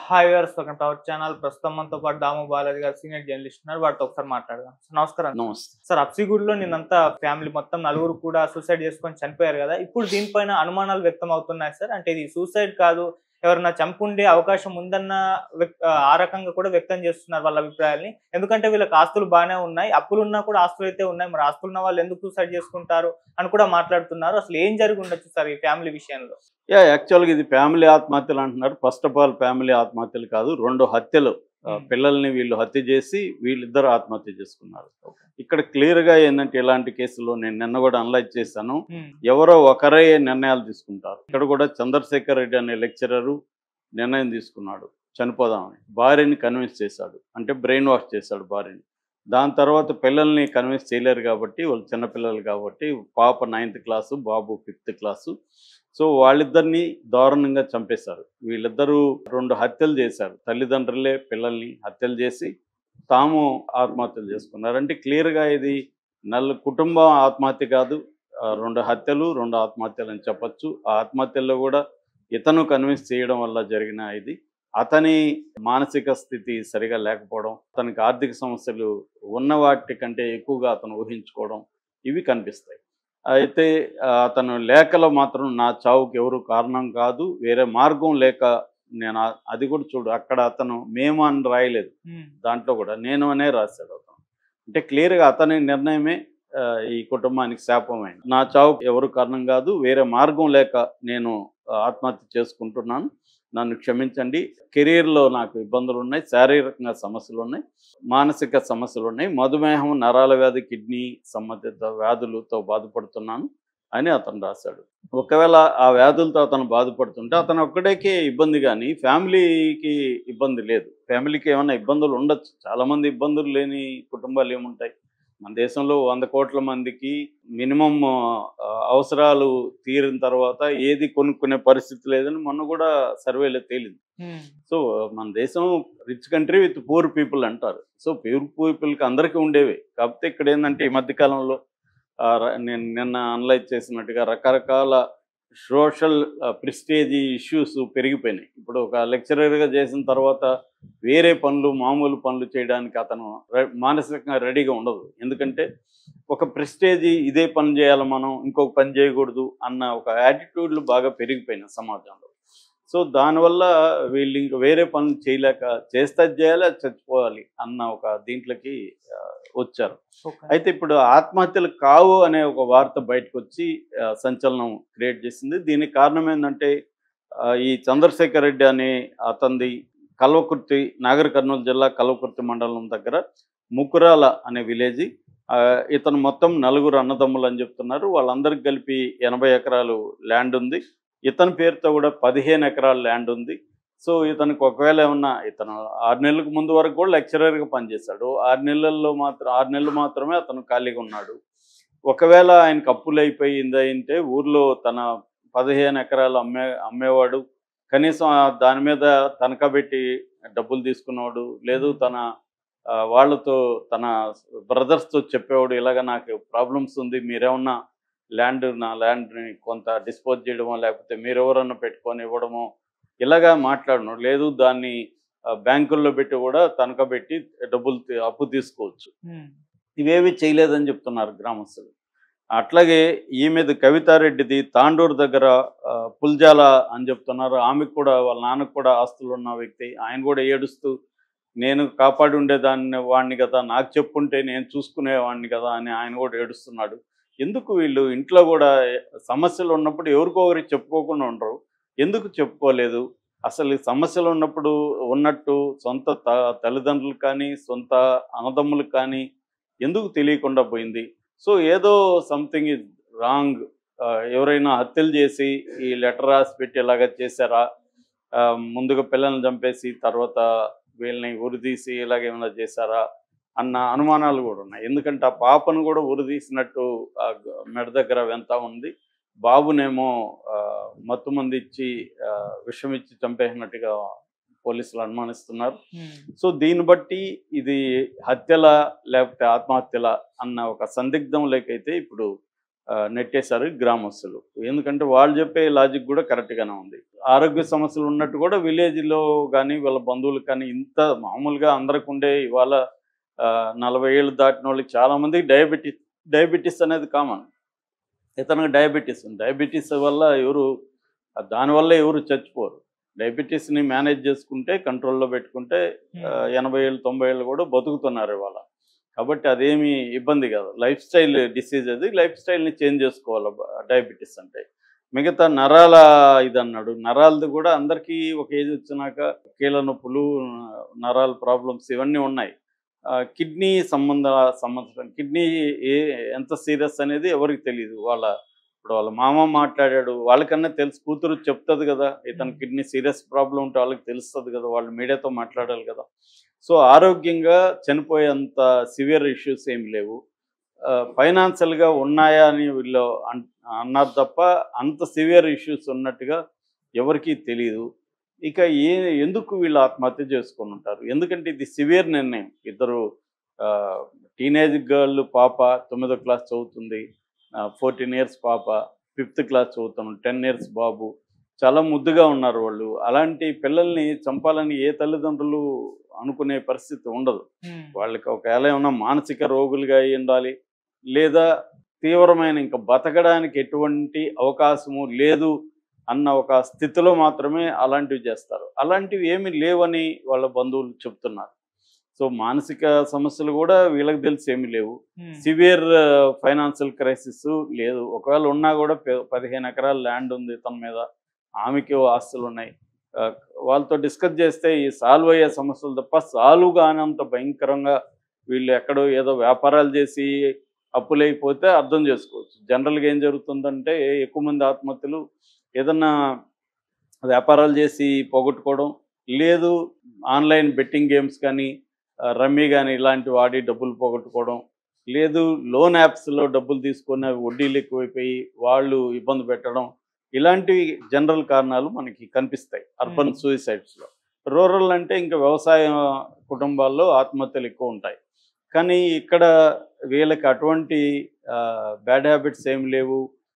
Hi viewers, welcome to our channel. ప్రస్తుతం మనతో పాటు దాము బాలాజీ గారు సీనియర్ జర్నలిస్ట్ ఉన్నారు. వారితో ఒకసారి మాట్లాడదాం. నమస్కారం నమస్తే. సార్. అప్సిగూడలో నిన్నంతా ఫ్యామిలీ మొత్తం నలుగురు కూడా సూసైడ్ చేసుకొని చనిపోయారు కదా. ఇప్పుడు దీనిపైన అనుమానాలు వ్యక్తం అవుతున్నాయి సార్. అంటే ఇది సూసైడ్ కాదు, ఎవరన్నా చంపుండే అవకాశం ఉందన్న ఆ రకంగా కూడా వ్యక్తం చేస్తున్నారు వాళ్ళ అభిప్రాయాల్ని. ఎందుకంటే వీళ్ళకి ఆస్తులు బాగానే ఉన్నాయి, అప్పులున్నా కూడా ఆస్తులు అయితే ఉన్నాయి. మరి ఆస్తులున్న వాళ్ళు ఎందుకు సూసైడ్ చేసుకుంటారు అని కూడా మాట్లాడుతున్నారు. అసలు ఏం జరిగి ఉండొచ్చు సార్ ఈ ఫ్యామిలీ విషయంలో? యాక్చువల్‌గా ఇది ఫ్యామిలీ ఆత్మహత్యలు అంటున్నారు. ఫస్ట్ ఆఫ్ ఆల్ ఫ్యామిలీ ఆత్మహత్యలు కాదు. 2 హత్యలు. పిల్లల్ని వీళ్ళు హత్య చేసి వీళ్ళిద్దరూ ఆత్మహత్య చేసుకున్నారు. ఇక్కడ క్లియర్‌గా ఏందంటే ఇలాంటి కేసుల్లో నేను నిన్న కూడా అనలైజ్ చేశాను. ఎవరో ఒకరే నిర్ణయాలు తీసుకుంటారు. ఇక్కడ కూడా చంద్రశేఖర్ రెడ్డి అనే లెక్చరరు నిర్ణయం తీసుకున్నాడు చనిపోదామని. భార్యని కన్విన్స్ చేశాడు. అంటే బ్రెయిన్ వాష్ చేశాడు భార్యని. దాని తర్వాత పిల్లల్ని కన్విన్స్ చేయలేరు కాబట్టి, వాళ్ళు చిన్నపిల్లలు కాబట్టి, పాప 9th క్లాసు, బాబు 5th క్లాసు. సో వాళ్ళిద్దరిని దారుణంగా చంపేశారు. వీళ్ళిద్దరూ 2 హత్యలు చేశారు. తల్లిదండ్రులే పిల్లల్ని హత్యలు చేసి తాము ఆత్మహత్యలు చేసుకున్నారు. అంటే క్లియర్‌గా ఇది కుటుంబం ఆత్మహత్య కాదు. 2 హత్యలు, 2 ఆత్మహత్యలు అని చెప్పొచ్చు. ఆ ఆత్మహత్యల్లో కూడా ఇతను కన్విన్స్ చేయడం వల్ల జరిగిన ఇది. అతని మానసిక స్థితి సరిగా లేకపోవడం, అతనికి ఆర్థిక సమస్యలు ఉన్న వాటి కంటే ఎక్కువగా అతను ఊహించుకోవడం, ఇవి కనిపిస్తాయి. అయితే అతను లేఖలో మాత్రం నా చావుకి ఎవరు కారణం కాదు, వేరే మార్గం లేక నేను అది కూడా చూడు, అక్కడ అతను మేము అని రాయలేదు. దాంట్లో కూడా నేను అనే రాశాడు అతను. అంటే క్లియర్‌గా అతని నిర్ణయమే ఈ కుటుంబానికి శాపమైంది. నా చావుకి ఎవరు కారణం కాదు, వేరే మార్గం లేక నేను ఆత్మహత్య చేసుకుంటున్నాను, నన్ను క్షమించండి. కెరీర్‌లో నాకు ఇబ్బందులు ఉన్నాయి, శారీరకంగా సమస్యలు ఉన్నాయి, మానసిక సమస్యలు ఉన్నాయి, మధుమేహం, నరాల వ్యాధి, కిడ్నీ సంబంధిత వ్యాధులతో బాధపడుతున్నాను అని అతను రాశాడు. ఒకవేళ ఆ వ్యాధులతో అతను బాధపడుతుంటే అతను ఒక్కడికే ఇబ్బంది కానీ ఫ్యామిలీకి ఇబ్బంది లేదు. ఫ్యామిలీకి ఏమైనా ఇబ్బందులు ఉండొచ్చు. చాలామంది ఇబ్బందులు లేని కుటుంబాలు ఏముంటాయి? మన దేశంలో 100 కోట్ల మందికి మినిమం అవసరాలు తీరిన తర్వాత ఏది కొనుక్కునే పరిస్థితి లేదని మొన్న కూడా సర్వేలో తేలింది. సో మన దేశం rich country with poor people అంటారు. సో పూర్ పీపుల్కి అందరికీ ఉండేవి. కాకపోతే ఇక్కడ ఏంటంటే ఈ మధ్యకాలంలో నేను నిన్న అనలైజ్ చేసినట్టుగా రకరకాల సోషల్ ప్రెస్టేజీ ఇష్యూస్ పెరిగిపోయినాయి. ఇప్పుడు ఒక లెక్చరర్గా చేసిన తర్వాత వేరే పనులు, మామూలు పనులు చేయడానికి అతను మానసికంగా రెడీగా ఉండదు. ఎందుకంటే ఒక ప్రెస్టేజీ, ఇదే పని చేయాలి మనం, ఇంకొక పని చేయకూడదు అన్న ఒక యాటిట్యూడ్లు బాగా పెరిగిపోయినాయి సమాజంలో. సో దానివల్ల వీళ్ళు ఇంక వేరే పనులు చేయలేక చేస్తే చేయాలి, అది చచ్చిపోవాలి అన్న ఒక దీంట్లోకి వచ్చారు. అయితే ఇప్పుడు ఆత్మహత్యలు కావు అనే ఒక వార్త బయటకు వచ్చి సంచలనం క్రియేట్ చేసింది. దీనికి కారణం ఏంటంటే ఈ చంద్రశేఖర్ రెడ్డి అనే అతనిది కల్వకుర్తి, నాగర్ కర్నూలు జిల్లా కల్వకుర్తి మండలం దగ్గర ముకురాల అనే విలేజ్. ఇతను మొత్తం 4 అన్నదమ్ములు అని చెప్తున్నారు. వాళ్ళందరికి కలిపి 80 ఎకరాలు ల్యాండ్ ఉంది. ఇతని పేరుతో కూడా 15 ఎకరాల ల్యాండ్ ఉంది. సో ఇతనికి ఒకవేళ ఏమన్నా, ఇతను 6 నెలలకు ముందు వరకు కూడా లెక్చరర్గా పనిచేశాడు. 6 నెలలు మాత్రమే అతను ఖాళీగా ఉన్నాడు. ఒకవేళ ఆయనకు అప్పులు అయిపోయింది అంటే ఊర్లో తన 15 ఎకరాలు అమ్మేవాడు. కనీసం దాని మీద తనఖా పెట్టి డబ్బులు తీసుకునేవాడు. లేదు తన వాళ్ళతో, తన బ్రదర్స్తో చెప్పేవాడు, ఇలాగ నాకు ప్రాబ్లమ్స్ ఉంది, మీరేమన్నా నా ల్యాండ్ని కొంత డిస్పోజ్ చేయడమో లేకపోతే మీరెవరన్నా పెట్టుకొని ఇవ్వడమో ఇలాగా మాట్లాడినాడు. లేదు దాన్ని బ్యాంకుల్లో పెట్టి కూడా తనఖా పెట్టి అప్పు తీసుకోవచ్చు. ఇవేవి చేయలేదని చెప్తున్నారు గ్రామస్తులు. అట్లాగే ఈమెది కవితారెడ్డిది తాండూరు దగ్గర పుల్జాల అని చెప్తున్నారు. ఆమెకు కూడా, వాళ్ళ నాన్నకు కూడా ఆస్తులు ఉన్న వ్యక్తి. ఆయన కూడా ఏడుస్తూ, నేను కాపాడి వాడిని కదా, నాకు చెప్పుంటే నేను చూసుకునేవాడిని కదా అని ఆయన కూడా ఏడుస్తున్నాడు. ఎందుకు వీళ్ళు ఇంట్లో కూడా సమస్యలు ఉన్నప్పుడు ఎవరికో ఒకరికి చెప్పుకోకుండా ఉండరు? ఎందుకు చెప్పుకోలేదు? అసలు సమస్యలు ఉన్నప్పుడు ఉన్నట్టు సొంత తల్లిదండ్రులకు కానీ సొంత అన్నదమ్ములకు కానీ ఎందుకు తెలియకుండా పోయింది? సో ఏదో సంథింగ్ ఇస్ రాంగ్. ఎవరైనా హత్యలు చేసి ఈ లెటర్ రాసి పెట్టి ఇలాగ చేశారా? ముందుగా పిల్లల్ని చంపేసి తర్వాత వీళ్ళని ఉరిదీసి ఇలాగేమైనా చేశారా అన్న అనుమానాలు కూడా ఉన్నాయి. ఎందుకంటే ఆ పాపను కూడా ఉరిదీసినట్టు మెడ దగ్గర వెంతా ఉంది. బాబునేమో మత్తుమంది ఇచ్చి విషం ఇచ్చి చంపేసినట్టుగా పోలీసులు అనుమానిస్తున్నారు. సో దీన్ని బట్టి ఇది హత్యల లేకపోతే ఆత్మహత్యల అన్న ఒక సందిగ్ధం లేకైతే ఇప్పుడు నెట్టేశారు గ్రామస్తులు. ఎందుకంటే వాళ్ళు చెప్పే లాజిక్ కూడా కరెక్ట్గానే ఉంది. ఆరోగ్య సమస్యలు ఉన్నట్టు కూడా విలేజ్లో కానీ వీళ్ళ బంధువులకు కానీ ఇంత మామూలుగా అందరికి ఉండే ఇవాళ 40 ఏళ్ళు దాటిన వాళ్ళకి చాలామందికి డయాబెటీస్ అనేది కామన్. ఇతనికి డయాబెటీస్ ఉంది. డయాబెటీస్ వల్ల దానివల్ల ఎవరు చచ్చిపోరు. డయాబెటీస్ని మేనేజ్ చేసుకుంటే కంట్రోల్లో పెట్టుకుంటే 80 ఏళ్ళు 90 ఏళ్ళు కూడా బతుకుతున్నారు ఇవాళ. కాబట్టి అదేమి ఇబ్బంది కాదు. లైఫ్ స్టైల్ డిసీజ్ అది. లైఫ్ స్టైల్ని చేంజ్ చేసుకోవాలి డయాబెటీస్ అంటే. మిగతా నరాల ఇదన్నాడు. నరాలది కూడా అందరికీ ఒక ఏజ్ వచ్చినాక కీళ్ళ నొప్పులు, నరాల ప్రాబ్లమ్స్ ఇవన్నీ ఉన్నాయి. కిడ్నీ సంబంధం కిడ్నీ ఎంత సీరియస్ అనేది ఎవరికి తెలియదు. ఇప్పుడు వాళ్ళ మామ మాట్లాడాడు, వాళ్ళకన్నా తెలుసు, కూతురు చెప్తుంది కదా, ఇతను కిడ్నీ సీరియస్ ప్రాబ్లం ఉంటే వాళ్ళకి తెలుస్తుంది కదా, వాళ్ళు మీడియాతో మాట్లాడాలి కదా. సో ఆరోగ్యంగా చనిపోయేంత సివియర్ ఇష్యూస్ ఏమి లేవు. ఫైనాన్షియల్గా ఉన్నాయా అని వీళ్ళు అన్నారు తప్ప అంత సివియర్ ఇష్యూస్ ఉన్నట్టుగా ఎవరికీ తెలియదు. ఇక ఎందుకు వీళ్ళు ఆత్మహత్య చేసుకొని ఉంటారు? ఎందుకంటే ఇది సివియర్ నిర్ణయం. ఇద్దరు టీనేజ్ గర్ల్, పాప 9వ క్లాస్ చదువుతుంది, 14 ఇయర్స్ పాప, 5th క్లాస్ చదువుతున్నాడు, 10 ఇయర్స్ బాబు. చాలా ముద్దుగా ఉన్నారు వాళ్ళు. అలాంటి పిల్లల్ని చంపాలని ఏ తల్లిదండ్రులు అనుకునే పరిస్థితి ఉండదు. వాళ్ళకి ఒకవేళ ఏమన్నా మానసిక రోగులుగా అయి ఉండాలి, లేదా తీవ్రమైన ఇంకా బతకడానికి ఎటువంటి అవకాశము లేదు అన్న ఒక స్థితిలో మాత్రమే అలాంటివి చేస్తారు. అలాంటివి ఏమీ లేవని వాళ్ళ బంధువులు చెప్తున్నారు. సో మానసిక సమస్యలు కూడా వీళ్ళకి తెలిసి ఏమీ లేవు. సివియర్ ఫైనాన్షియల్ క్రైసిస్ లేదు. ఒకవేళ ఉన్నా కూడా 15 ఎకరాల ల్యాండ్ ఉంది తన మీద, ఆమెకి ఆస్తులు ఉన్నాయి. వాళ్ళతో డిస్కస్ చేస్తే ఈ సాల్వ్ అయ్యే సమస్యలు తప్ప సాల్వ్ కానంత భయంకరంగా వీళ్ళు ఎక్కడో ఏదో వ్యాపారాలు చేసి అప్పులైపోతే అర్థం చేసుకోవచ్చు. జనరల్గా ఏం జరుగుతుందంటే ఎక్కువ మంది ఆత్మహత్యలు ఏదన్నా వ్యాపారాలు చేసి పోగొట్టుకోవడం, లేదు ఆన్లైన్ బెట్టింగ్ గేమ్స్ కానీ, రమ్మీ కానీ ఇలాంటివి వాడి డబ్బులు పోగొట్టుకోవడం, లేదు లోన్ యాప్స్లో డబ్బులు తీసుకొని అవి వడ్డీలు ఎక్కువైపోయి వాళ్ళు ఇబ్బంది పెట్టడం, ఇలాంటివి జనరల్ కారణాలు మనకి కనిపిస్తాయి అర్బన్ సూసైడ్స్లో. రూరల్ అంటే ఇంకా వ్యవసాయ కుటుంబాల్లో ఆత్మహత్యలు ఎక్కువ ఉంటాయి. కానీ ఇక్కడ వీళ్ళకి అటువంటి బ్యాడ్ హ్యాబిట్స్ ఏమి లేవు,